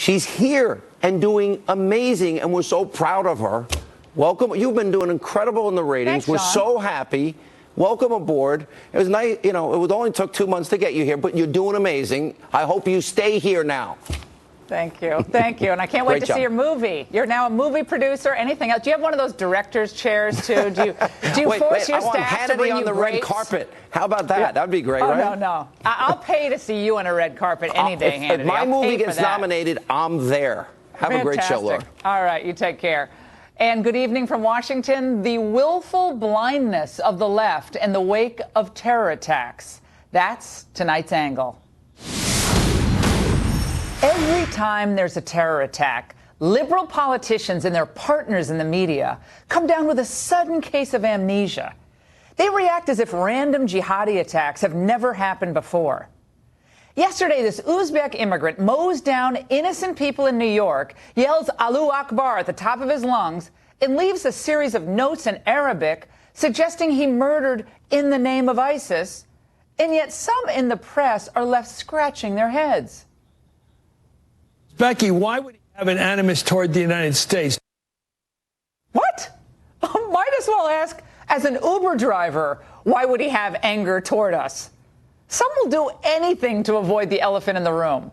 She's here and doing amazing, and we're so proud of her. Welcome. You've been doing incredible in the ratings. Thanks, we're Sean. so happy. Welcome aboard. It was nice, it only took 2 months to get you here, but you're doing amazing. I hope you stay here now. Thank you. Thank you. And I can't wait to job. see your movie. You're now a movie producer. Anything else? Do you have one of those director's chairs, too? Do you force your I want staff to Hannity bring on you the red grapes? carpet. How about that? Yeah. That'd be great, oh, right? No. I'll pay to see you on a red carpet any day, Hannity. If my I'll movie pay for gets that. nominated, I'm there. Have a great show, Laura. All right, you take care. And good evening from Washington. The willful blindness of the left in the wake of terror attacks. That's tonight's angle. Every time there's a terror attack, liberal politicians and their partners in the media come down with a sudden case of amnesia. They react as if random jihadi attacks have never happened before. Yesterday, this Uzbek immigrant mows down innocent people in New York, yells Allahu Akbar at the top of his lungs, and leaves a series of notes in Arabic suggesting he murdered in the name of ISIS, and yet some in the press are left scratching their heads. Becky, why would he have an animus toward the United States? What? Might as well ask, as an Uber driver, why would he have anger toward us? Some will do anything to avoid the elephant in the room.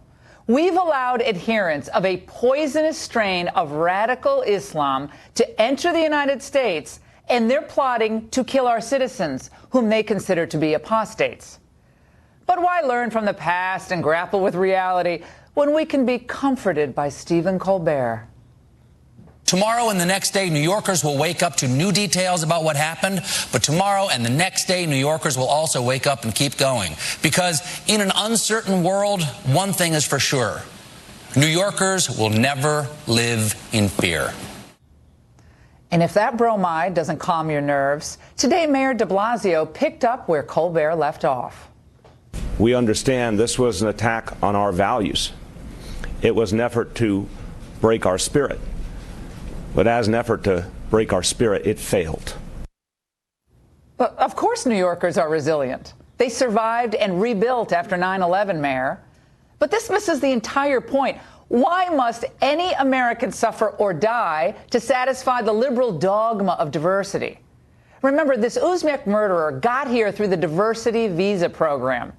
We've allowed adherents of a poisonous strain of radical Islam to enter the United States, and they're plotting to kill our citizens, whom they consider to be apostates. But why learn from the past and grapple with reality when we can be comforted by Stephen Colbert? Tomorrow and the next day, New Yorkers will wake up to new details about what happened. But tomorrow and the next day, New Yorkers will also wake up and keep going. Because in an uncertain world, one thing is for sure. New Yorkers will never live in fear. And if that bromide doesn't calm your nerves, today Mayor de Blasio picked up where Colbert left off. We understand this was an attack on our values. It was an effort to break our spirit. But as an effort to break our spirit, it failed. But of course New Yorkers are resilient. They survived and rebuilt after 9/11, Mayor. But this misses the entire point. Why must any American suffer or die to satisfy the liberal dogma of diversity? Remember, this Uzbek murderer got here through the diversity visa program.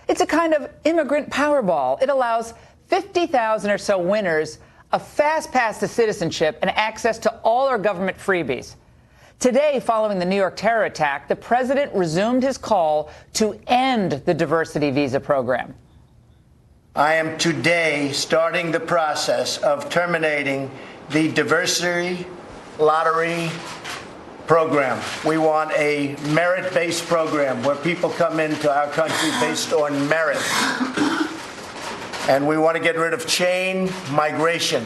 It's a kind of immigrant Powerball. It allows 50,000 or so winners a fast pass to citizenship and access to all our government freebies. Today, following the New York terror attack, the president resumed his call to end the diversity visa program. I am today starting the process of terminating the diversity lottery program. We want a merit-based program where people come into our country based on merit. And we want to get rid of chain migration.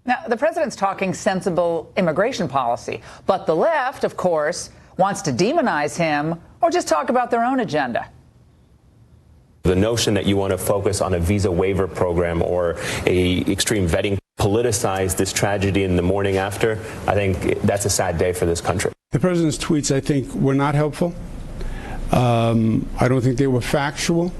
Now, the president's talking sensible immigration policy, but the left, of course, wants to demonize him or just talk about their own agenda. The notion that you want to focus on a visa waiver program or a extreme vetting, politicize this tragedy in the morning after, I think that's a sad day for this country. The president's tweets, I think, were not helpful. I don't think they were factual.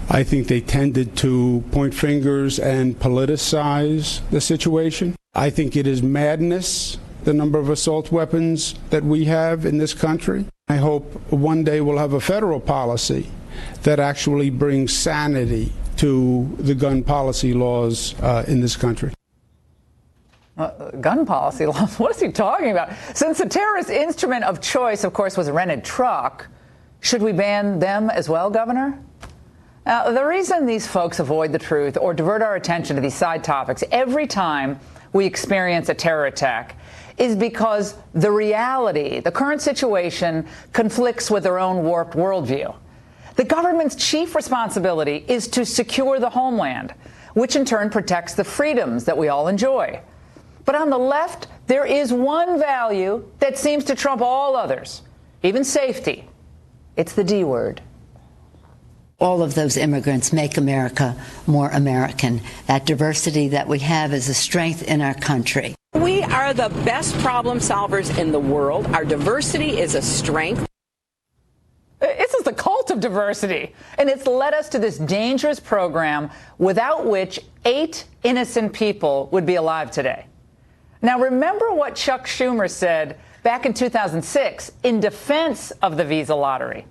I think they tended to point fingers and politicize the situation. I think it is madness, the number of assault weapons that we have in this country. I hope one day we'll have a federal policy that actually brings sanity to the gun policy laws in this country. Gun policy laws? What is he talking about? Since the terrorist instrument of choice, of course, was a rented truck, should we ban them as well, Governor? Now, the reason these folks avoid the truth or divert our attention to these side topics every time we experience a terror attack is because the reality, the current situation, conflicts with their own warped worldview. The government's chief responsibility is to secure the homeland, which in turn protects the freedoms that we all enjoy. But on the left, there is one value that seems to trump all others, even safety. It's the D word. All of those immigrants make America more American. That diversity that we have is a strength in our country. We are the best problem solvers in the world. Our diversity is a strength. This is the cult of of diversity. And it's led us to this dangerous program without which 8 innocent people would be alive today. Now, remember what Chuck Schumer said back in 2006 in defense of the visa lottery.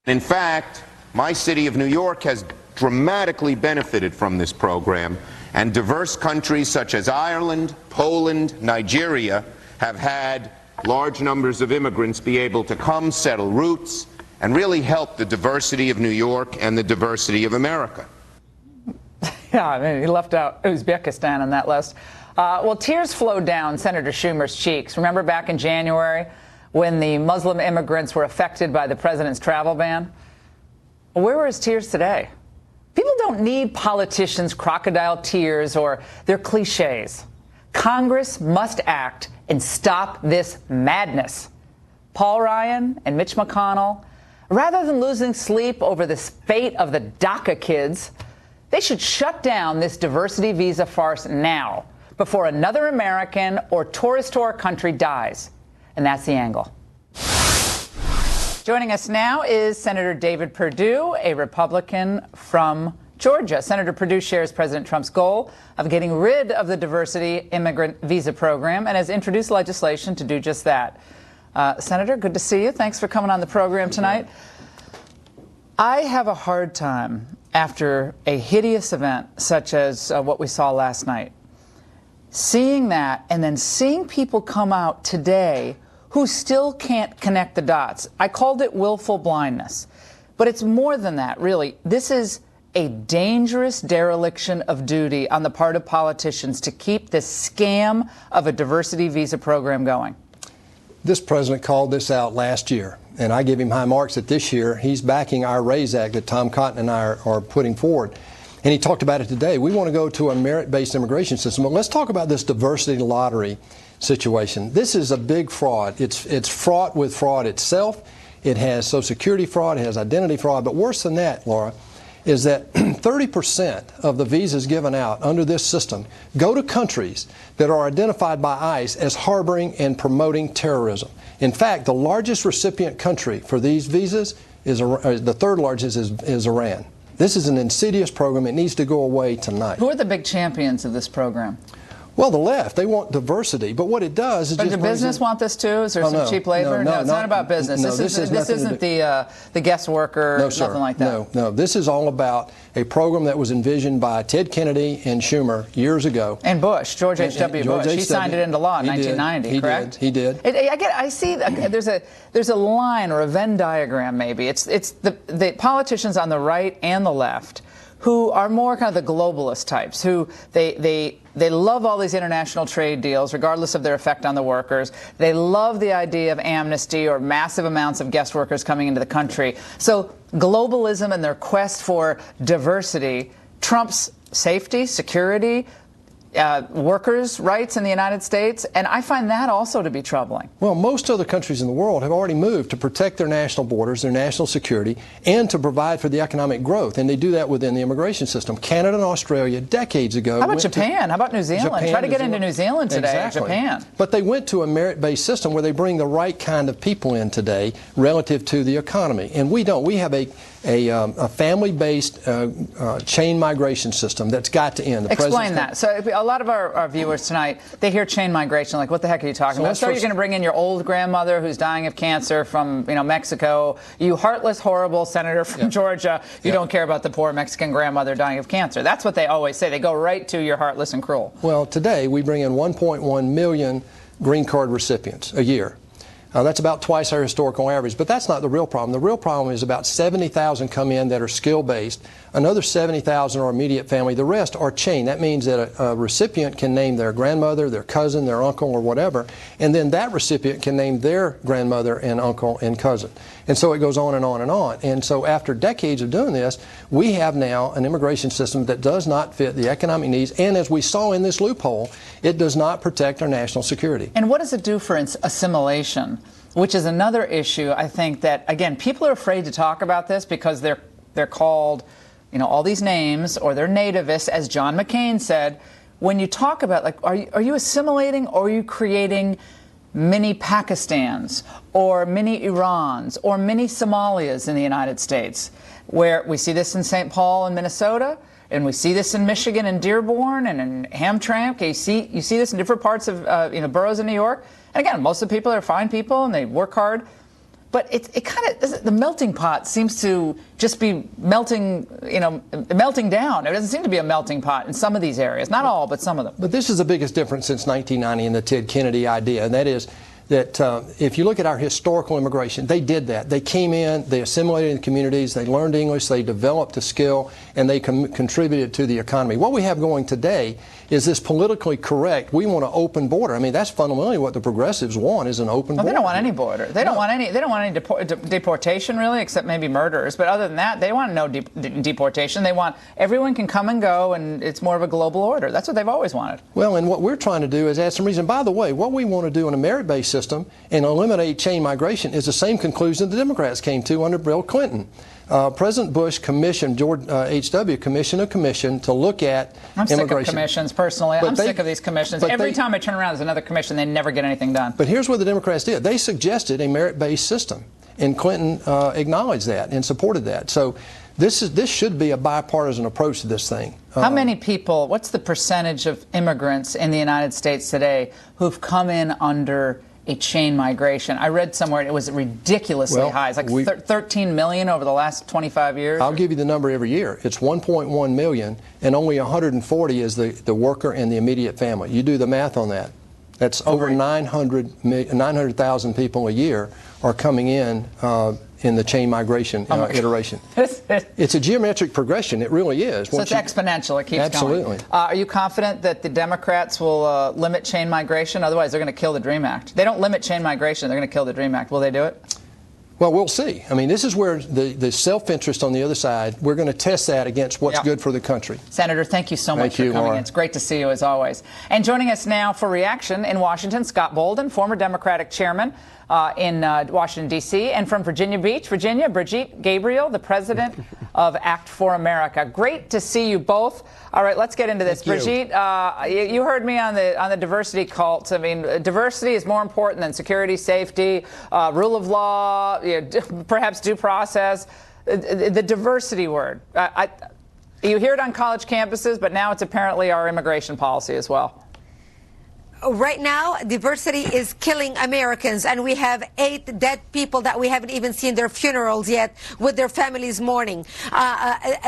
In fact, my city of New York has dramatically benefited from this program, and diverse countries such as Ireland, Poland, Nigeria have had large numbers of immigrants be able to come, settle roots, and really help the diversity of New York and the diversity of America. Yeah, I mean, he left out Uzbekistan on that list. Well, tears flowed down Senator Schumer's cheeks. Remember back in January when the Muslim immigrants were affected by the president's travel ban? Well, where were his tears today? People don't need politicians' crocodile tears or their cliches. Congress must act and stop this madness. Paul Ryan and Mitch McConnell, rather than losing sleep over the fate of the DACA kids, they should shut down this diversity visa farce now, before another American or tourist to our country dies. And that's the angle. Joining us now is Senator David Perdue, a Republican from Georgia. Senator Perdue shares President Trump's goal of getting rid of the diversity immigrant visa program and has introduced legislation to do just that. Senator, good to see you. Thanks for coming on the program tonight. I have a hard time after a hideous event such as what we saw last night, seeing that and then seeing people come out today who still can't connect the dots. I called it willful blindness, but it's more than that, really. This is a dangerous dereliction of duty on the part of politicians to keep this scam of a diversity visa program going. This president called this out last year, and I give him high marks that this year he's backing our RAISE Act that Tom Cotton and I are putting forward. And he talked about it today. We want to go to a merit-based immigration system. But let's talk about this diversity lottery situation. This is a big fraud. It's fraught with fraud itself. It has Social Security fraud. It has identity fraud. But worse than that, Laura, is that 30% of the visas given out under this system go to countries that are identified by ICE as harboring and promoting terrorism. In fact, the largest recipient country for these visas is the third largest is Iran. This is an insidious program. It needs to go away tonight. Who are the big champions of this program? Well, the left, they want diversity, but what it does is but does business want this too? Is there some cheap labor? No, it's not about business. No, this isn't the guest worker, no, sir. Nothing like that. No. This is all about a program that was envisioned by Ted Kennedy and Schumer years ago. And Bush, George H.W. Bush. He signed it into law in 1990, correct? He did. I see there's a line or a Venn diagram maybe. It's the politicians on the right and the left who are more kind of the globalist types, who they love all these international trade deals, regardless of their effect on the workers. They love the idea of amnesty or massive amounts of guest workers coming into the country. So globalism and their quest for diversity trumps safety, security, workers' rights in the United States, and I find that also to be troubling. Well, most other countries in the world have already moved to protect their national borders, their national security, and to provide for the economic growth, and they do that within the immigration system. Canada and Australia, decades ago... How about Japan? How about New Zealand? Try to get into New Zealand today, exactly. Japan. But they went to a merit-based system where they bring the right kind of people in today relative to the economy, and we don't. We have a family-based chain migration system that's got to end. Explain that. So a lot of our viewers tonight, they hear chain migration, like, what the heck are you talking about? So you're going to bring in your old grandmother who's dying of cancer from Mexico. You heartless, horrible senator from Georgia. You don't care about the poor Mexican grandmother dying of cancer. That's what they always say. They go right to you're heartless and cruel. Well, today we bring in 1.1 million green card recipients a year. That's about twice our historical average, but that's not the real problem. The real problem is about 70,000 come in that are skill-based. Another 70,000 are immediate family. The rest are chain. That means that a recipient can name their grandmother, their cousin, their uncle, or whatever, and then that recipient can name their grandmother and uncle and cousin. And so it goes on and on and on. And so after decades of doing this, we have now an immigration system that does not fit the economic needs, and as we saw in this loophole, it does not protect our national security. And what does it do for assimilation? Which is another issue, I think, that, again, people are afraid to talk about this because they're called, all these names, or they're nativists, as John McCain said. When you talk about, like, are you assimilating, or are you creating mini Pakistans or mini Irans or mini Somalias in the United States, where we see this in St. Paul and Minnesota, and we see this in Michigan and Dearborn and in Hamtramck. You see this in different parts of boroughs in New York. And again, most of the people are fine people and they work hard. But it kind of, the melting pot seems to just be melting down. It doesn't seem to be a melting pot in some of these areas. Not all, but some of them. But this is the biggest difference since 1990 in the Ted Kennedy idea, and that is that if you look at our historical immigration, they did that. They came in, they assimilated in the communities, they learned English, they developed a skill, and they contributed to the economy. What we have going today is this politically correct, we want an open border. I mean, that's fundamentally what the progressives want, is an open border. They don't want any border. They don't want any deportation, really, except maybe murderers. But other than that, they want no deportation. They want everyone can come and go, and it's more of a global order. That's what they've always wanted. Well, and what we're trying to do is add some reason. By the way, what we want to do in a merit-based system and eliminate chain migration is the same conclusion the Democrats came to under Bill Clinton. President Bush commissioned, George H.W. commissioned a commission to look at I'm immigration. sick of commissions, personally. I'm sick of these commissions. Every time I turn around, there's another commission. They never get anything done. But here's what the Democrats did. They suggested a merit-based system, and Clinton acknowledged that and supported that. So this should be a bipartisan approach to this thing. How many people, what's the percentage of immigrants in the United States today who've come in under a chain migration? I read somewhere it was ridiculously high. It's like 13 million over the last 25 years. I'll give you the number every year. It's 1.1 million, and only 140 is the worker and the immediate family. You do the math on that. That's over 900,000 people a year are coming in the chain migration iteration. It's a geometric progression. It really is. So it's exponential. It keeps going. Absolutely. Are you confident that the Democrats will limit chain migration? Otherwise, they're going to kill the DREAM Act. They don't limit chain migration. They're going to kill the DREAM Act. Will they do it? Well, we'll see. I mean, this is where the self-interest on the other side, we're going to test that against what's good for the country. Senator, thank you so much for coming in. It's great to see you, as always. And joining us now for reaction in Washington, Scott Bolden, former Democratic chairman in Washington, D.C., and from Virginia Beach, Virginia, Brigitte Gabriel, the president of Act for America. Great to see you both. All right, let's get into this. Brigitte, you heard me on the diversity cult. I mean, diversity is more important than security, safety, rule of law, perhaps due process. The diversity word. You hear it on college campuses, but now it's apparently our immigration policy as well. Right now, diversity is killing Americans, and we have 8 dead people that we haven't even seen their funerals yet, with their families mourning.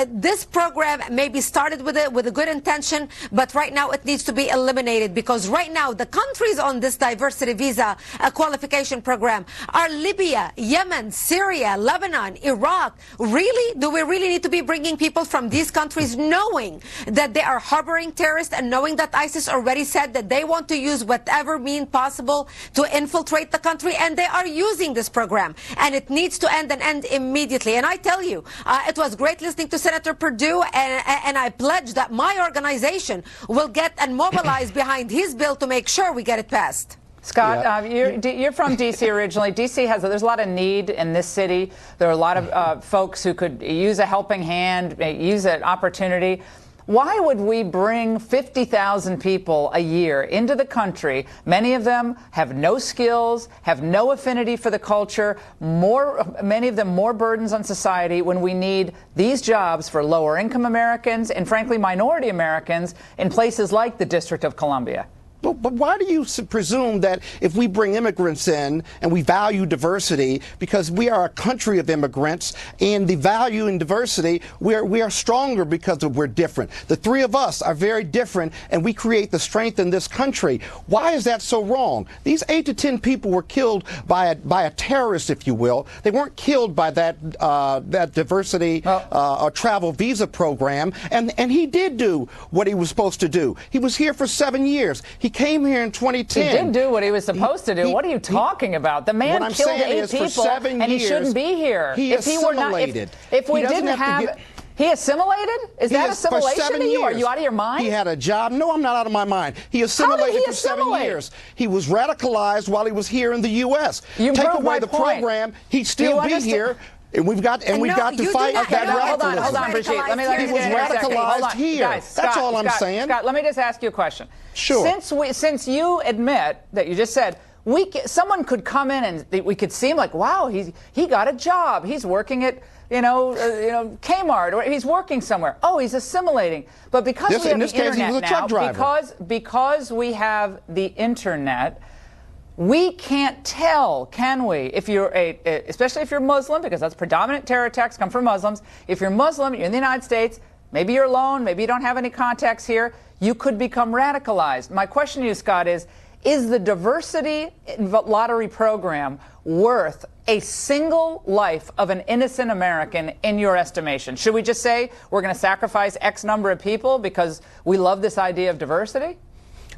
This program maybe started with a good intention, but right now it needs to be eliminated, because right now the countries on this diversity visa qualification program are Libya, Yemen, Syria, Lebanon, Iraq. Really? Do we really need to be bringing people from these countries, knowing that they are harboring terrorists and knowing that ISIS already said that they want to use whatever means possible to infiltrate the country, and they are using this program, and it needs to end, and end immediately. And I tell you, it was great listening to Senator Perdue, and I pledge that my organization will get and mobilize behind his bill to make sure we get it passed. Scott, you're from D.C. originally. D.C. there's a lot of need in this city. There are a lot of folks who could use a helping hand, use an opportunity. Why would we bring 50,000 people a year into the country? Many of them have no skills, have no affinity for the culture, many of them more burdens on society, when we need these jobs for lower income Americans and, frankly, minority Americans in places like the District of Columbia? But why do you presume that if we bring immigrants in and we value diversity, because we are a country of immigrants, and the value in diversity, we are stronger because we're different. The three of us are very different, and we create the strength in this country. Why is that so wrong? These 8 to 10 people were killed by a terrorist, if you will. They weren't killed by that diversity or travel visa program, and he did do what he was supposed to do. He was here for 7 years. He came here in 2010. He did do what he was supposed to do. What are you talking about? The man killed 8 people, and he shouldn't be here. He assimilated. If we didn't have... He assimilated? Is that assimilation to you? Are you out of your mind? He had a job. No, I'm not out of my mind. He assimilated for 7 years. He was radicalized while he was here in the U.S. Take away the program, he'd still be here. And we've got to fight that radicalism. Hold on, Brigitte. Let me he was radicalized here. Guys, that's all I'm saying. Scott, let me just ask you a question. Sure. Since you admit that you just said someone could come in and we could seem like, wow, he got a job. He's working at Kmart, or he's working somewhere. Oh, he's assimilating. But because we have the internet now, because we have the internet, we can't tell, can we? If you're especially if you're Muslim, because that's predominant terror attacks come from Muslims. If you're Muslim, you're in the United States, maybe you're alone, maybe you don't have any contacts here, you could become radicalized. My question to you, Scott, is the diversity lottery program worth a single life of an innocent American in your estimation? Should we just say we're going to sacrifice X number of people because we love this idea of diversity?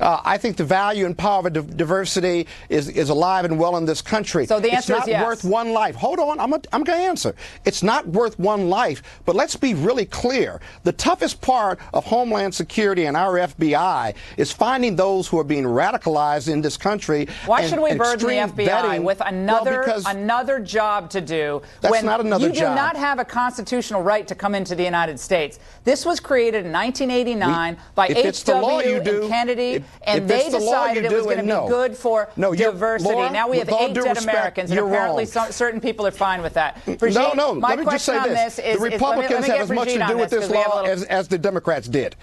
I think the value and power of diversity is alive and well in this country. So the answer is yes. It's not worth one life. Hold on, I'm going to answer. It's not worth one life, but let's be really clear. The toughest part of Homeland Security and our FBI is finding those who are being radicalized in this country. Why should we burden the FBI with another job to do when not another you do job. not have a constitutional right to come into the United States? This was created in 1989 by H.W. and Kennedy. And they decided it was going to be good for diversity. Laura, now we have 8 dead Americans, and apparently certain people are fine with that. Brigitte, no, my let me just say this. The Republicans have as much to do with this law as the Democrats did.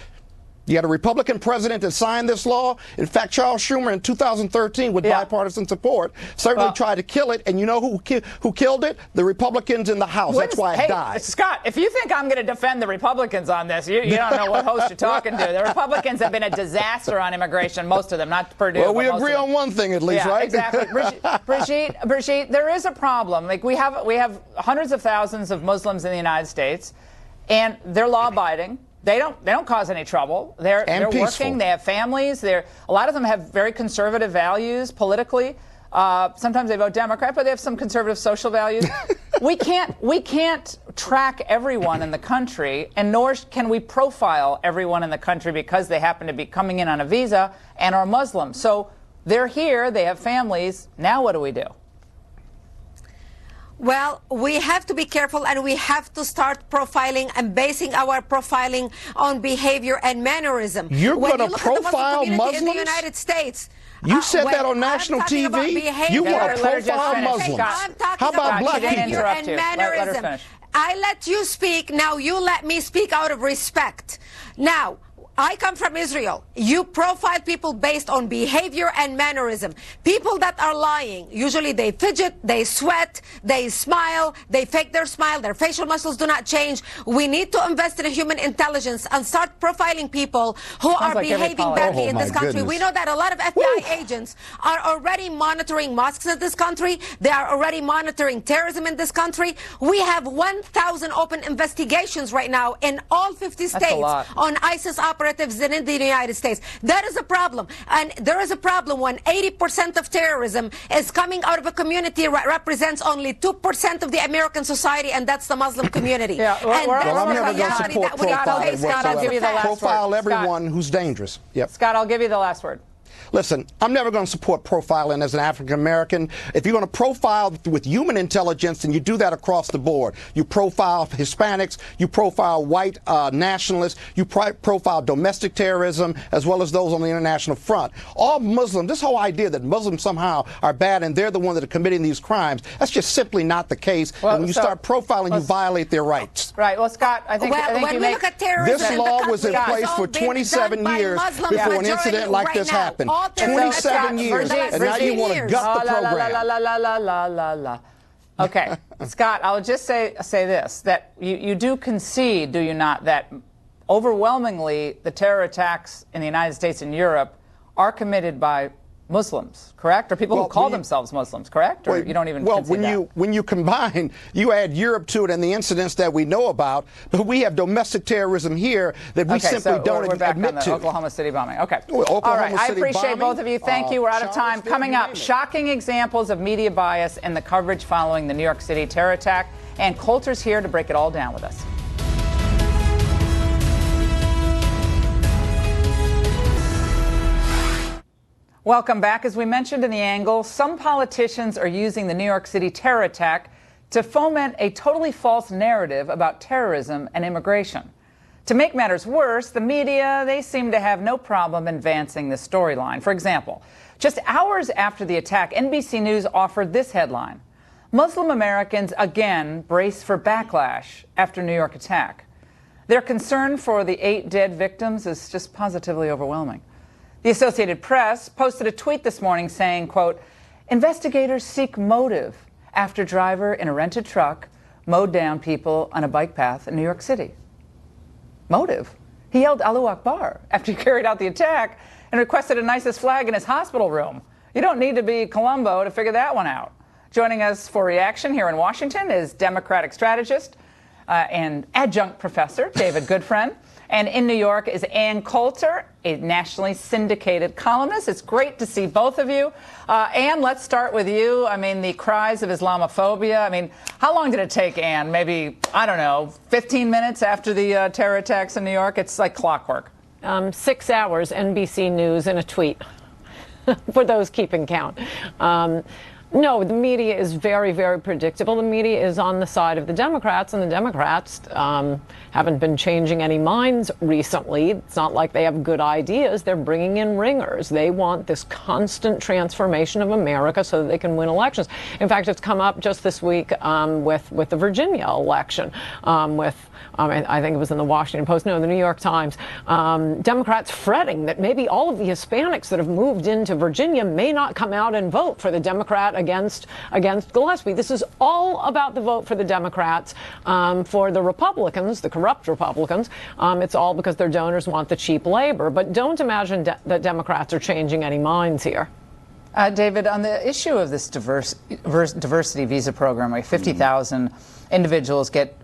You had a Republican president that signed this law. In fact, Charles Schumer in 2013, with bipartisan support, certainly tried to kill it. And you know who killed it? The Republicans in the House. That's why it died. Scott, if you think I'm going to defend the Republicans on this, you don't know what host you're talking to. The Republicans have been a disaster on immigration, most of them, not Purdue. Well, we agree on one thing at least, right? Exactly. Brigitte, there is a problem. Like we have hundreds of thousands of Muslims in the United States, and they're law-abiding. They don't cause any trouble. They're working. They have families. A lot of them have very conservative values politically. Sometimes they vote Democrat, but they have some conservative social values. We can't track everyone in the country, and nor can we profile everyone in the country because they happen to be coming in on a visa and are Muslim. So they're here. They have families. Now what do we do? Well, we have to be careful, and we have to start profiling and basing our profiling on behavior and mannerism. You're going to profile Muslims in the United States? You said that on national TV. You want to profile Muslims? How about black people? And mannerism. I let you speak. Now you let me speak out of respect. Now, I come from Israel. You profile people based on behavior and mannerism. People that are lying, usually they fidget, they sweat, they smile, they fake their smile, their facial muscles do not change. We need to invest in human intelligence and start profiling people who are behaving badly in this country. We know that a lot of FBI agents are already monitoring mosques in this country. They are already monitoring terrorism in this country. We have 1,000 open investigations right now in all 50 states on ISIS operatives in the United States. That is a problem. And there is a problem when 80% of terrorism is coming out of a community that represents only 2% of the American society, and that's the Muslim community. I'm never going to support profile everyone who's dangerous. Scott, I'll give you the last word. Listen, I'm never going to support profiling as an African American. If you're going to profile with human intelligence, then you do that across the board. You profile Hispanics, you profile white nationalists, you profile domestic terrorism, as well as those on the international front. All Muslims, this whole idea that Muslims somehow are bad and they're the ones that are committing these crimes, that's just simply not the case. And when you start profiling, you violate their rights. Right. Well, Scott, I think when we look at terrorism, this law was in place for 27 years before an incident like this happened. 27 years, and now you want to gut the program. Okay, Scott, I'll just say this, that you do concede, do you not, that overwhelmingly the terror attacks in the United States and Europe are committed by Muslims, correct? Or people who call themselves Muslims, correct? Or you don't even concede that? When you combine, you add Europe to it and the incidents that we know about, but we have domestic terrorism here that we simply don't we're back admit on the to. Oklahoma City bombing. Okay. All right. I appreciate both of you. Thank you. We're out of time. Coming up, shocking examples of media bias in the coverage following the New York City terror attack. And Coulter's here to break it all down with us. Welcome back. As we mentioned in the angle, some politicians are using the New York City terror attack to foment a totally false narrative about terrorism and immigration. To make matters worse, the media, they seem to have no problem advancing this storyline. For example, Just hours after the attack, NBC News offered this headline: Muslim Americans again brace for backlash after New York attack. Their concern for the 8 dead victims is just positively overwhelming. The Associated Press posted a tweet this morning saying, quote, investigators seek motive after driver in a rented truck mowed down people on a bike path in New York City. Motive? He yelled Allahu Akbar after he carried out the attack and requested an ISIS flag in his hospital room. You don't need to be Columbo to figure that one out. Joining us for reaction here in Washington is Democratic strategist and adjunct professor David Goodfriend. And in New York is Ann Coulter, a nationally syndicated columnist. It's great to see both of you. Ann, let's start with you. I mean, the cries of Islamophobia. I mean, how long did it take, Ann? Maybe, I don't know, 15 minutes after the terror attacks in New York? It's like clockwork. 6 hours, NBC News in a tweet, for those keeping count. No, the media is very, very predictable. The media is on the side of the Democrats, and the Democrats haven't been changing any minds recently. It's not like they have good ideas. They're bringing in ringers. They want this constant transformation of America so that they can win elections. In fact, it's come up just this week with the Virginia election, I think it was in the Washington Post, no, the New York Times, Democrats fretting that maybe all of the Hispanics that have moved into Virginia may not come out and vote for the Democrat against Gillespie. This is all about the vote for the Democrats. For the Republicans, the corrupt Republicans, it's all because their donors want the cheap labor. But don't imagine that Democrats are changing any minds here. David, on the issue of this diversity visa program, where 50,000 individuals get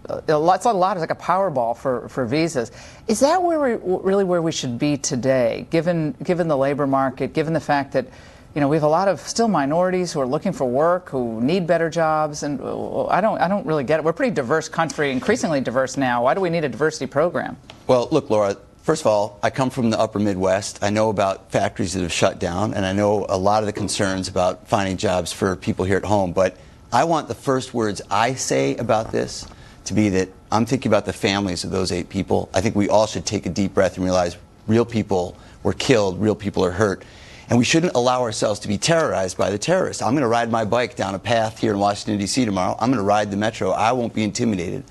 it's a lot. It's like a Powerball for visas. Is that where we should be today, given the labor market, given the fact that we have a lot of still minorities who are looking for work, who need better jobs, and I don't really get it. We're a pretty diverse country, increasingly diverse now. Why do we need a diversity program? Well, look, Laura. First of all, I come from the upper Midwest. I know about factories that have shut down, and I know a lot of the concerns about finding jobs for people here at home. But I want the first words I say about this to be that I'm thinking about the families of those 8 people. I think we all should take a deep breath and realize real people were killed, real people are hurt. And we shouldn't allow ourselves to be terrorized by the terrorists. I'm going to ride my bike down a path here in Washington, D.C. tomorrow. I'm going to ride the metro. I won't be intimidated.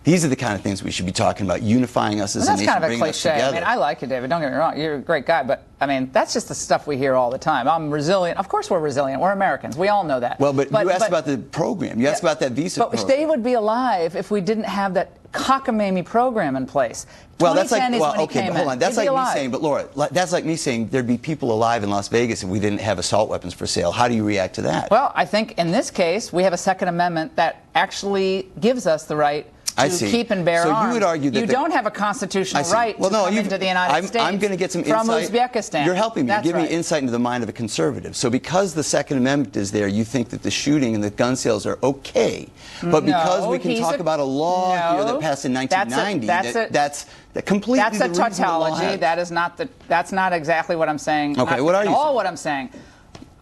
These are the kind of things we should be talking about, unifying us as a nation, bringing us together. That's kind of a cliche. I mean, I like you, David. Don't get me wrong. You're a great guy. But, I mean, that's just the stuff we hear all the time. I'm resilient. Of course we're resilient. We're Americans. We all know that. Well, but you asked about the program. You asked about that visa program. But they would be alive if we didn't have that cockamamie program in place. Well, that's like, well, okay, but hold on. That's like me saying, but Laura, that's like me saying there'd be people alive in Las Vegas if we didn't have assault weapons for sale. How do you react to that? Well, I think in this case, we have a Second Amendment that actually gives us the right to keep and bear arms. So you would argue that you don't have a constitutional right to come into the United States I'm going to get some from insight. Uzbekistan. You're helping me. That's Give right. me insight into the mind of a conservative. So because the Second Amendment is there, you think that the shooting and the gun sales are okay. But because we can talk about a law here that passed in 1990, that's completely That's a tautology. That's not exactly what I'm saying. Okay, what are you saying? What I'm saying.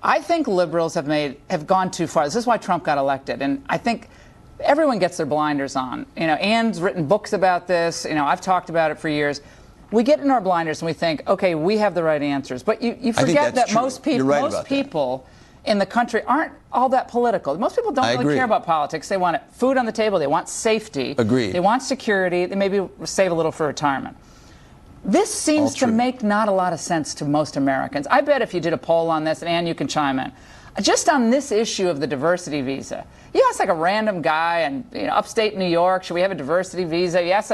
I think liberals have gone too far. This is why Trump got elected, and I think everyone gets their blinders on. Ann's written books about this. I've talked about it for years. We get in our blinders and we think, okay, we have the right answers. But you forget that most people in the country aren't all that political. Most people don't really care about politics. They want food on the table. They want safety. Agreed. They want security. They maybe save a little for retirement. This seems to make not a lot of sense to most Americans. I bet if you did a poll on this, and Ann, you can chime in, just on this issue of the diversity visa, you ask like a random guy in upstate New York, should we have a diversity visa? You ask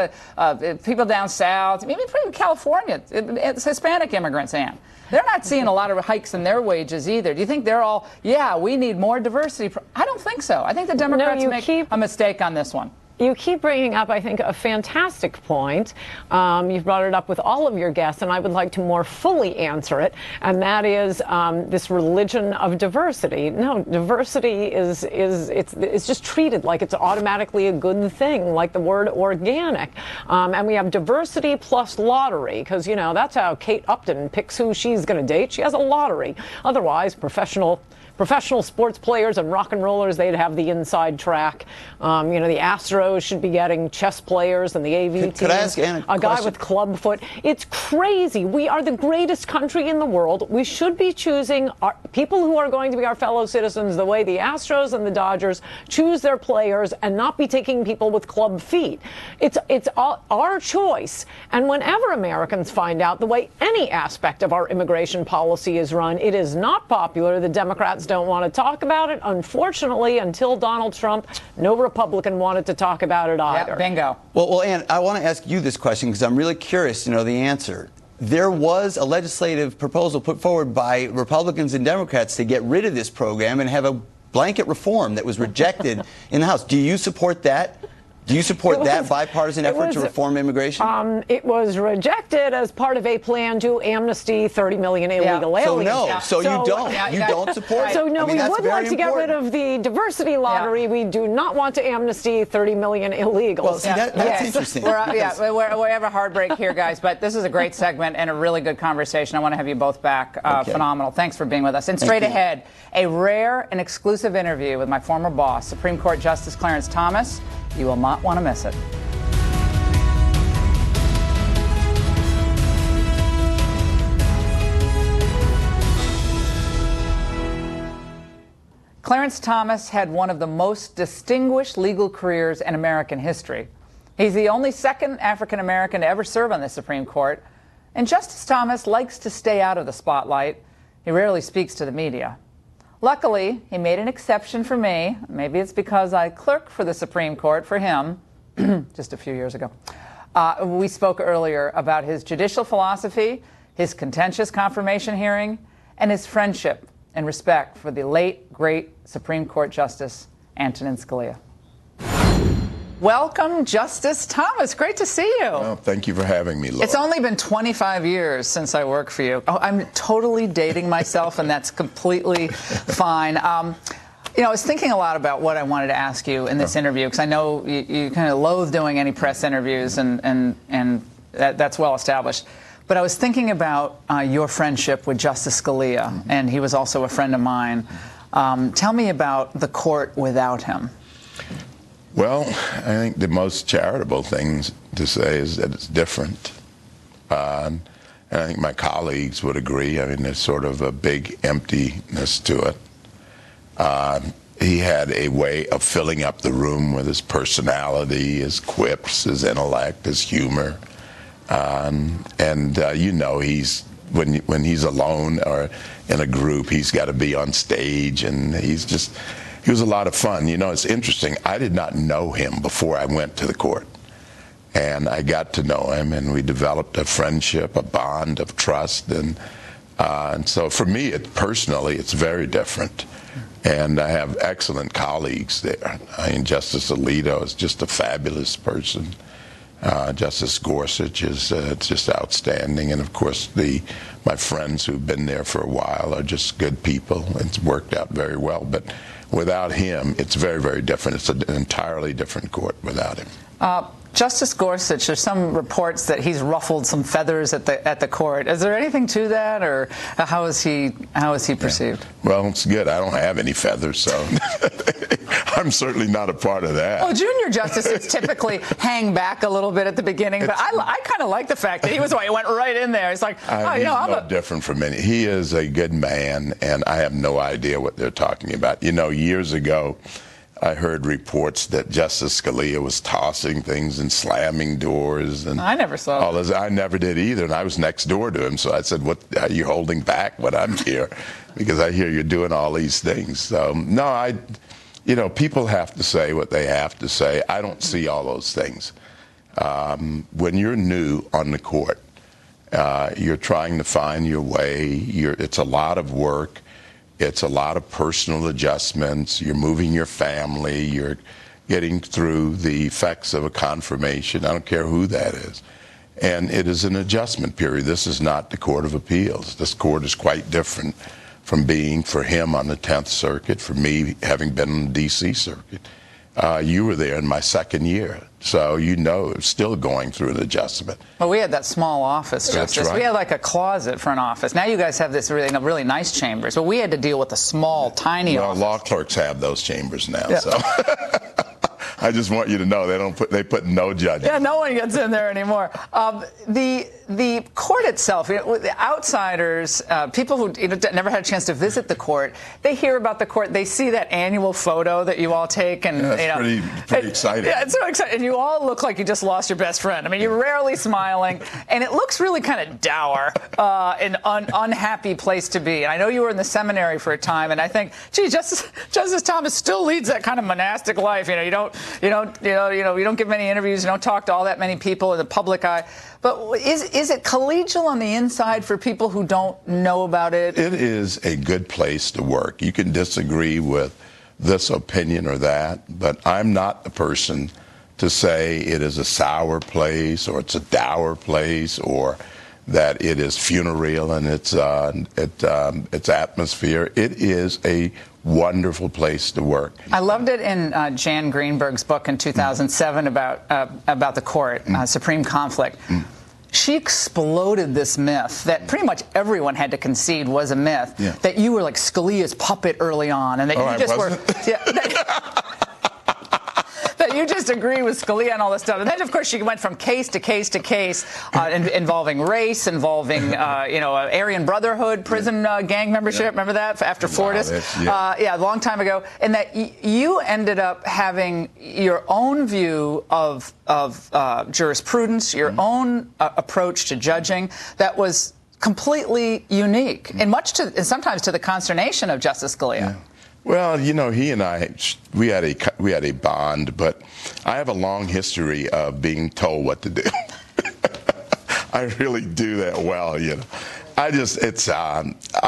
people down south, maybe even California, it's Hispanic immigrants, Ann. They're not seeing a lot of hikes in their wages either. Do you think they're all, we need more diversity? I don't think so. I think the Democrats make a mistake on this one. You keep bringing up, I think, a fantastic point. You've brought it up with all of your guests, and I would like to more fully answer it, and that is this religion of diversity. No, diversity it's just treated like it's automatically a good thing, like the word organic. And we have diversity plus lottery, because, that's how Kate Upton picks who she's going to date. She has a lottery. Otherwise, professional professional sports players and rock and rollers, they'd have the inside track. The Astros should be getting chess players and the AV team. Could I ask Anna a guy with club foot. It's crazy. We are the greatest country in the world. We should be choosing people who are going to be our fellow citizens the way the Astros and the Dodgers choose their players, and not be taking people with club feet. It's all our choice. And whenever Americans find out the way any aspect of our immigration policy is run, it is not popular. The Democrats don't want to talk about it. Unfortunately, until Donald Trump, no Republican wanted to talk about it either. Yeah, bingo. Well, Ann, I want to ask you this question because I'm really curious to know the answer. There was a legislative proposal put forward by Republicans and Democrats to get rid of this program and have a blanket reform that was rejected in the House. Do you support that? Do you support that bipartisan effort to reform immigration? It was rejected as part of a plan to amnesty 30 million illegal aliens. So you don't. You don't support it. So no, I mean, we would like to get rid of the diversity lottery. We do not want to amnesty 30 million illegals. Well, see, that's interesting. We have a hard break here, guys, but this is a great segment and a really good conversation. I want to have you both back. Phenomenal. Thanks for being with us. And straight ahead, a rare and exclusive interview with my former boss, Supreme Court Justice Clarence Thomas. You will not want to miss it. Clarence Thomas had one of the most distinguished legal careers in American history. He's the only second African American to ever serve on the Supreme Court, and Justice Thomas likes to stay out of the spotlight. He rarely speaks to the media. Luckily, he made an exception for me. Maybe it's because I clerked for the Supreme Court for him just a few years ago. We spoke earlier about his judicial philosophy, his contentious confirmation hearing, and his friendship and respect for the late, great Supreme Court Justice Antonin Scalia. Welcome, Justice Thomas. Great to see you. Well, thank you for having me, Laura. It's only been 25 years since I worked for you. Oh, I'm totally dating myself, and that's completely fine. I was thinking a lot about what I wanted to ask you in this interview, because I know you kind of loathe doing any press interviews, and that's well established. But I was thinking about your friendship with Justice Scalia, and he was also a friend of mine. Tell me about the court without him. Well, I think the most charitable thing to say is that it's different. And I think my colleagues would agree. I mean, there's sort of a big emptiness to it. He had a way of filling up the room with his personality, his quips, his intellect, his humor. He's when he's alone or in a group, he's got to be on stage, and he was a lot of fun. It's interesting. I did not know him before I went to the court, and I got to know him, and we developed a friendship, a bond of trust, and so for me, personally, it's very different. And I have excellent colleagues there. Justice Alito is just a fabulous person. Justice Gorsuch is just outstanding, and of course my friends who've been there for a while are just good people. It's worked out very well, but without him, it's very, very different. It's an entirely different court without him. Justice Gorsuch, there's some reports that he's ruffled some feathers at the court. Is there anything to that, or how is he perceived? Yeah. Well, it's good. I don't have any feathers, so I'm certainly not a part of that. Well, junior justices typically hang back a little bit at the beginning, but I kind of like the fact that he went right in there. It's like, he's no different from any. He is a good man, and I have no idea what they're talking about. Years ago, I heard reports that Justice Scalia was tossing things and slamming doors, and I never saw all this. I never did either, and I was next door to him, so I said, "What are you holding back when I'm here?" Because I hear you're doing all these things. So no, people have to say what they have to say. I don't see all those things. When you're new on the court, you're trying to find your way. It's a lot of work. It's a lot of personal adjustments. You're moving your family. You're getting through the effects of a confirmation. I don't care who that is. And it is an adjustment period. This is not the Court of Appeals. This court is quite different from being for him on the 10th Circuit, for me having been on the D.C. Circuit. You were there in my second year, so you know it's still going through an adjustment. Well, we had that small office, That's Justice. right. We had like a closet for an office. Now you guys have this really nice chambers, but we had to deal with a small, tiny office. Well, law clerks have those chambers now, Yeah. so I just want you to know they put no judges. Yeah, no one gets in there anymore. The court itself, the outsiders, people who never had a chance to visit the court, they hear about the court. They see that annual photo that you all take, and it's pretty exciting. Yeah, it's so exciting, and you all look like you just lost your best friend. I mean, you're rarely smiling, and it looks really kind of dour, an unhappy place to be. And I know you were in the seminary for a time, and I think, gee, Justice Thomas still leads that kind of monastic life. You don't give many interviews, you don't talk to all that many people in the public eye. But is it collegial on the inside for people who don't know about it? It is a good place to work. You can disagree with this opinion or that, but I'm not the person to say it is a sour place or it's a dour place or that it is funereal in its atmosphere. It is a wonderful place to work. I loved it in Jan Greenberg's book in 2007 about the court, Supreme Conflict. She exploded this myth that pretty much everyone had to concede was a myth, that you were like Scalia's puppet early on, and that you just were. That you just agree with Scalia and all this stuff. And then, of course, she went from case to case to case involving race, involving, Aryan Brotherhood, prison gang membership. Remember that? After Fortis? A long time ago. And that you ended up having your own view of jurisprudence, your own approach to judging that was completely unique, and sometimes to the consternation of Justice Scalia. Well, he and I, we had a bond, but I have a long history of being told what to do. I really do that well, I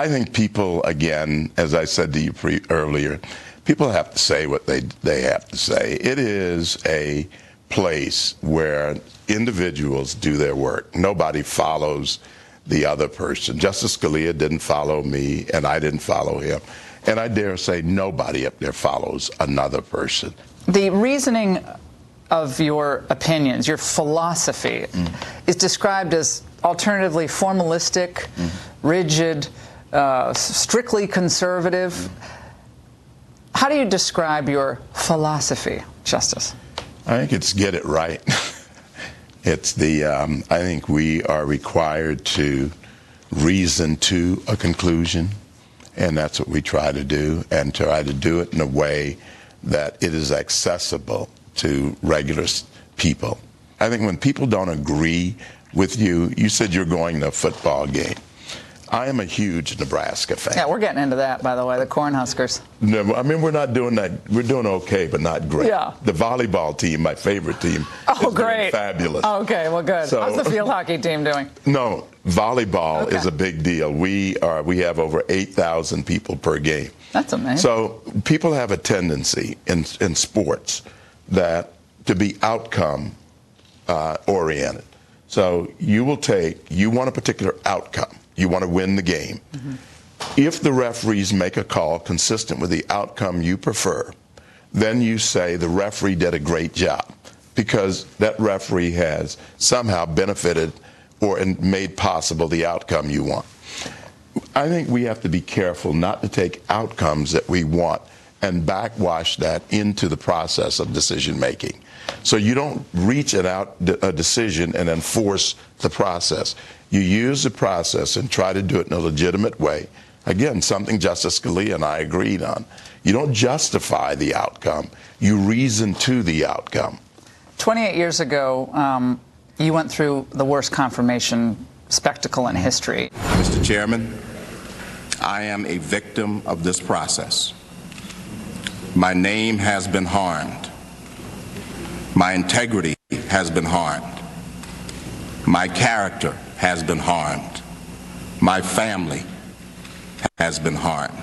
think people, again, as I said to you earlier, people have to say what they have to say. It is a place where individuals do their work. Nobody follows the other person. Justice Scalia didn't follow me, and I didn't follow him. And I dare say nobody up there follows another person. The reasoning of your opinions, your philosophy, is described as alternatively formalistic, rigid, strictly conservative. How do you describe your philosophy, Justice? I think it's get it right. It's I think we are required to reason to a conclusion. And that's what we try to do, and try to do it in a way that it is accessible to regular people. I think when people don't agree with you, you said you're going to a football game. I am a huge Nebraska fan. Yeah, we're getting into that, by the way, the Cornhuskers. No, I mean, we're not doing that. We're doing okay, but not great. Yeah. The volleyball team, my favorite team, is doing fabulous. Oh, okay, well, good. How's the field hockey team doing? No, volleyball is a big deal. We have over 8,000 people per game. That's amazing. So people have a tendency in sports to be outcome oriented. So you want a particular outcome. You want to win the game. If the referees make a call consistent with the outcome you prefer, then you say the referee did a great job because that referee has somehow benefited or made possible the outcome you want. I think we have to be careful not to take outcomes that we want and backwash that into the process of decision making. So you don't reach a decision and then force the process. You use the process and try to do it in a legitimate way. Again, something Justice Scalia and I agreed on. You don't justify the outcome. You reason to the outcome. 28 years ago, you went through the worst confirmation spectacle in history. Mr. Chairman, I am a victim of this process. My name has been harmed. My integrity has been harmed. My character has been harmed. My family has been harmed.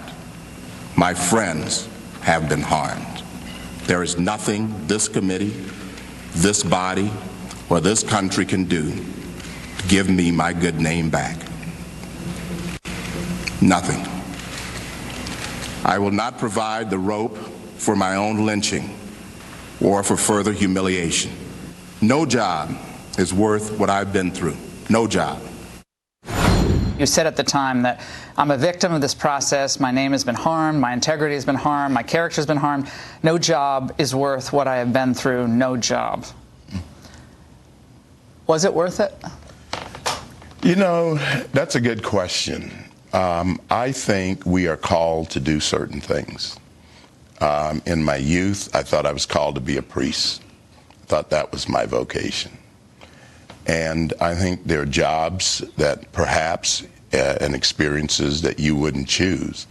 My friends have been harmed. There is nothing this committee, this body, or this country can do to give me my good name back. Nothing. I will not provide the rope for my own lynching. or for further humiliation. No job is worth what I've been through. No job. You said at the time that I'm a victim of this process. My name has been harmed. My integrity has been harmed. My character has been harmed. No job is worth what I have been through. No job. Was it worth it? You know, that's a good question. I think we are called to do certain things. In my youth, I thought I was called to be a priest. I thought that was my vocation. And I think there are jobs that perhaps and experiences that you wouldn't choose,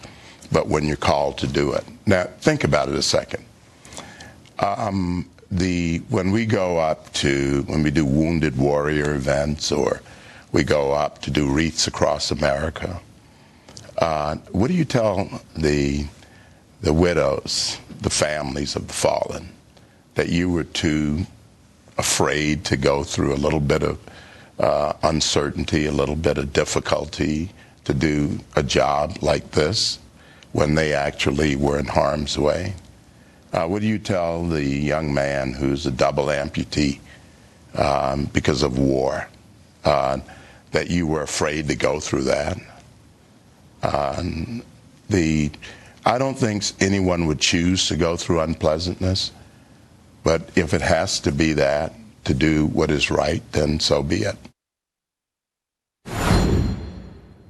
but when you're called to do it. Now, think about it a second. When we go up to, when we do Wounded Warrior events, or we go up to do wreaths across America, what do you tell the widows, the families of the fallen, that you were too afraid to go through a little bit of uncertainty, a little bit of difficulty to do a job like this when they actually were in harm's way? What do you tell the young man who's a double amputee because of war, that you were afraid to go through that? I don't think anyone would choose to go through unpleasantness, but if it has to be that, to do what is right, then so be it.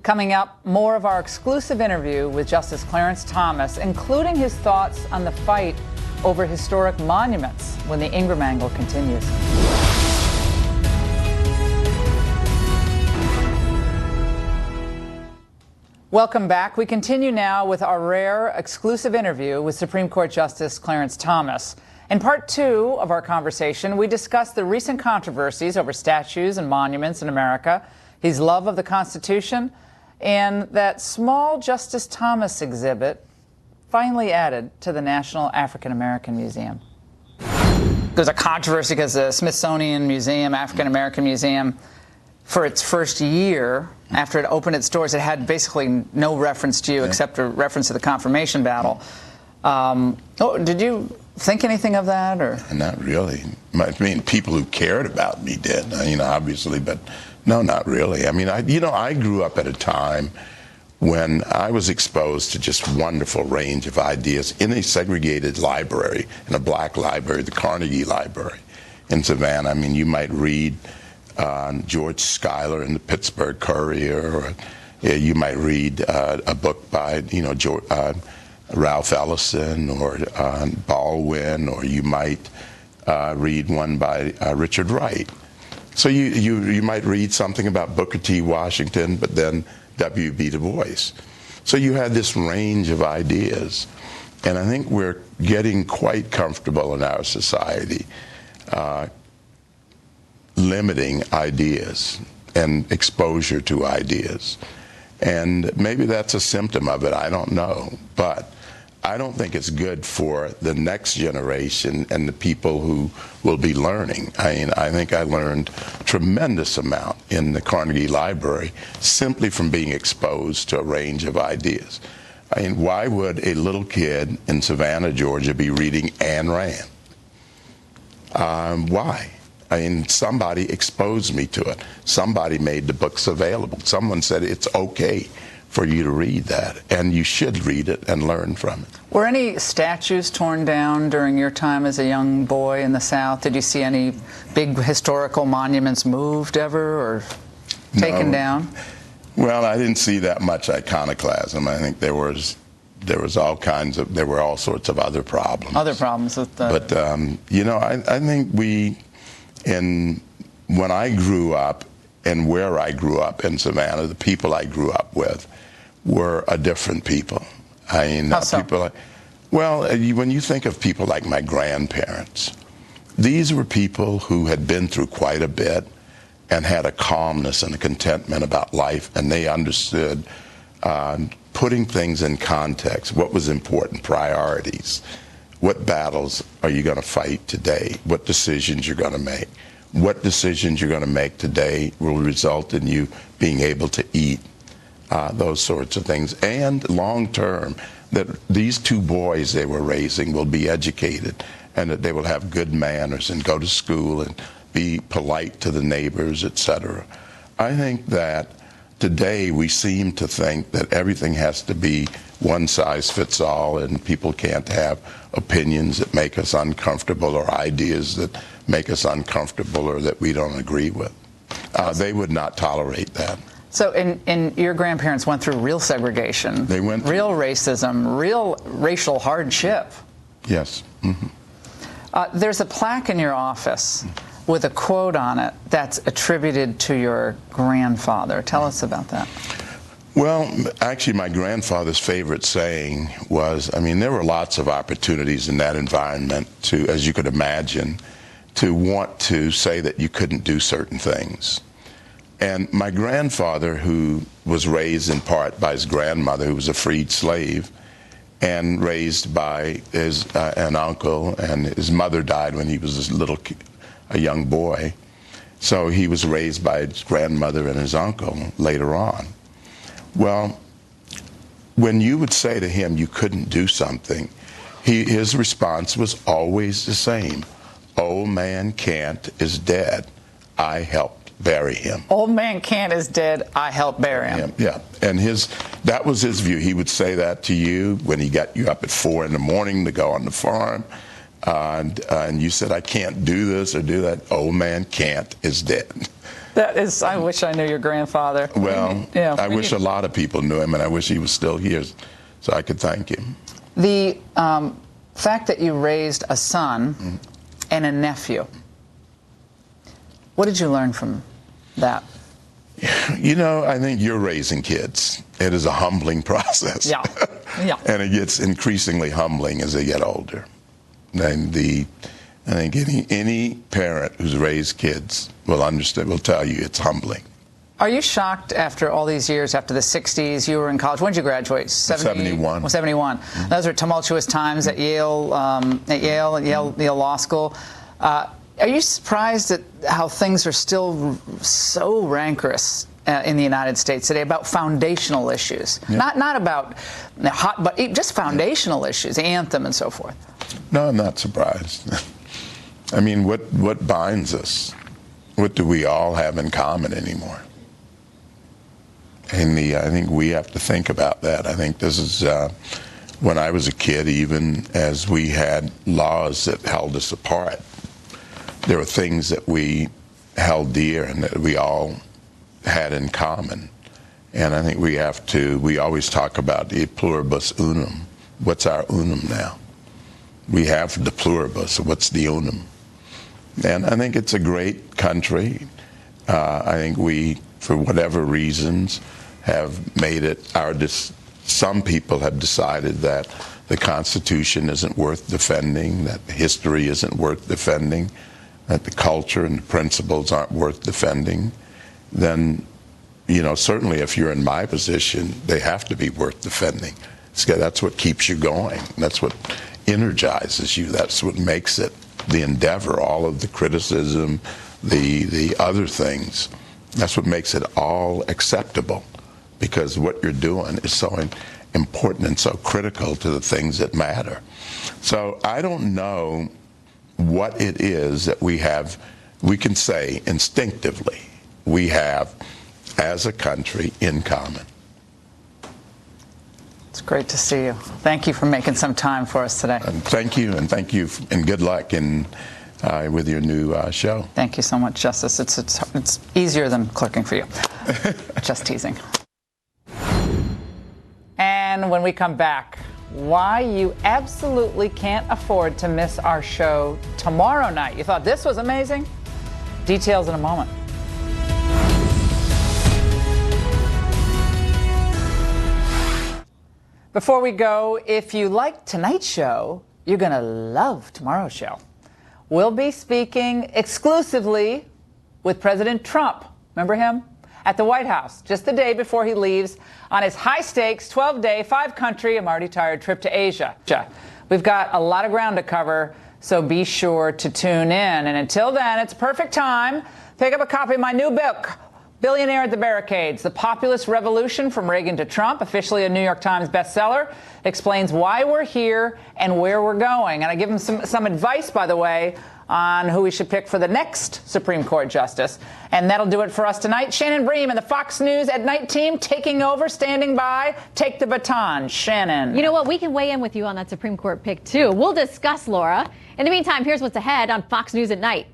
Coming up, more of our exclusive interview with Justice Clarence Thomas, including his thoughts on the fight over historic monuments, when the Ingram angle continues. Welcome back. We continue now with our rare exclusive interview with Supreme Court Justice Clarence Thomas. In part two of our conversation, we discuss the recent controversies over statues and monuments in America, his love of the Constitution, and that small Justice Thomas exhibit finally added to the National African American Museum. There's a controversy because the Smithsonian Museum, African American Museum, for its first year, after it opened its doors, it had basically no reference to you except a reference to the confirmation battle. Did you think anything of that, or? Not really. I mean, people who cared about me did, obviously, but no, not really. I mean, I grew up at a time when I was exposed to just wonderful range of ideas in a segregated library, in a black library, the Carnegie Library in Savannah. I mean, you might read George Schuyler in the Pittsburgh Courier, or you might read a book by, Ralph Ellison or Baldwin, or you might read one by Richard Wright. So you might read something about Booker T. Washington, but then W.B. Du Bois. So you had this range of ideas, and I think we're getting quite comfortable in our society limiting ideas and exposure to ideas. And maybe that's a symptom of it, I don't know. But I don't think it's good for the next generation and the people who will be learning. I mean, I think I learned a tremendous amount in the Carnegie Library simply from being exposed to a range of ideas. I mean, why would a little kid in Savannah, Georgia be reading Ayn Rand? Why? I mean, somebody exposed me to it. Somebody made the books available. Someone said it's okay for you to read that, and you should read it and learn from it. Were any statues torn down during your time as a young boy in the South? Did you see any big historical monuments moved ever, or taken down? Well, I didn't see that much iconoclasm. I think there were all sorts of other problems. Other problems with the... But I think when I grew up and where I grew up in Savannah, the people I grew up with were a different people. I mean, how so? When you think of people like my grandparents, these were people who had been through quite a bit and had a calmness and a contentment about life, and they understood putting things in context, what was important, priorities. What battles are you going to fight today? What decisions you're going to make? What decisions you're going to make today will result in you being able to eat, those sorts of things. And long term, that these two boys they were raising will be educated and that they will have good manners and go to school and be polite to the neighbors, etc. I think that today we seem to think that everything has to be one size fits all, and people can't have opinions that make us uncomfortable or ideas that make us uncomfortable or that we don't agree with. They would not tolerate that. So your grandparents went through real segregation. They went through real racism, real racial hardship. Yes. Mm-hmm. There's a plaque in your office with a quote on it that's attributed to your grandfather. Tell us about that. Well, actually, my grandfather's favorite saying was, I mean, there were lots of opportunities in that environment to, as you could imagine, to want to say that you couldn't do certain things. And my grandfather, who was raised in part by his grandmother, who was a freed slave, and raised by an uncle, and his mother died when he was a young boy. So he was raised by his grandmother and his uncle later on. Well, when you would say to him you couldn't do something, his response was always the same. Old man Kant is dead. I helped bury him. Old man Kant is dead. I helped bury him. Yeah, and that was his view. He would say that to you when he got you up at 4 in the morning to go on the farm. And you said, I can't do this or do that. Old man Kant is dead. That is, I wish I knew your grandfather. Well, yeah, I wish a lot of people knew him, and I wish he was still here so I could thank him. The fact that you raised a son and a nephew, what did you learn from that? You know, I think you're raising kids. It is a humbling process. Yeah. Yeah. And it gets increasingly humbling as they get older. And I think any parent who's raised kids will understand, will tell you it's humbling. Are you shocked after all these years, after the 60s, you were in college? When did you graduate? 71. Well, 71. Mm-hmm. Those are tumultuous times at Yale Law School. Are you surprised at how things are still so rancorous in the United States today about foundational issues? Yeah. Not about hot, but just foundational issues, the anthem and so forth. No, I'm not surprised. I mean, what binds us? What do we all have in common anymore? And I think we have to think about that. I think this is, when I was a kid, even as we had laws that held us apart, there were things that we held dear and that we all had in common. And I think we always talk about the pluribus unum. What's our unum now? We have the pluribus, what's the unum? And I think it's a great country. I think we, for whatever reasons, have made it some people have decided that the Constitution isn't worth defending, that history isn't worth defending, that the culture and the principles aren't worth defending. Then, you know, certainly if you're in my position, they have to be worth defending. That's what keeps you going. That's what energizes you. That's what makes it the endeavor, all of the criticism, the other things. That's what makes it all acceptable, because what you're doing is so important and so critical to the things that matter. So I don't know what it is that we can say instinctively we have as a country in common. It's great to see you. Thank you for making some time for us today. Thank you, and good luck with your new show. Thank you so much, Justice. It's easier than clerking for you. Just teasing. And when we come back, why you absolutely can't afford to miss our show tomorrow night. You thought this was amazing? Details in a moment. Before we go, if you like tonight's show, you're going to love tomorrow's show. We'll be speaking exclusively with President Trump. Remember him? At the White House, just the day before he leaves on his high-stakes, 12-day, 5-country, I'm already tired, trip to Asia. We've got a lot of ground to cover, so be sure to tune in. And until then, it's a perfect time. Pick up a copy of my new book, Billionaire at the Barricades, The Populist Revolution from Reagan to Trump, officially a New York Times bestseller, explains why we're here and where we're going. And I give him some advice, by the way, on who we should pick for the next Supreme Court justice. And that'll do it for us tonight. Shannon Bream and the Fox News at Night team taking over, standing by. Take the baton. Shannon. You know what? We can weigh in with you on that Supreme Court pick, too. We'll discuss, Laura. In the meantime, here's what's ahead on Fox News at Night.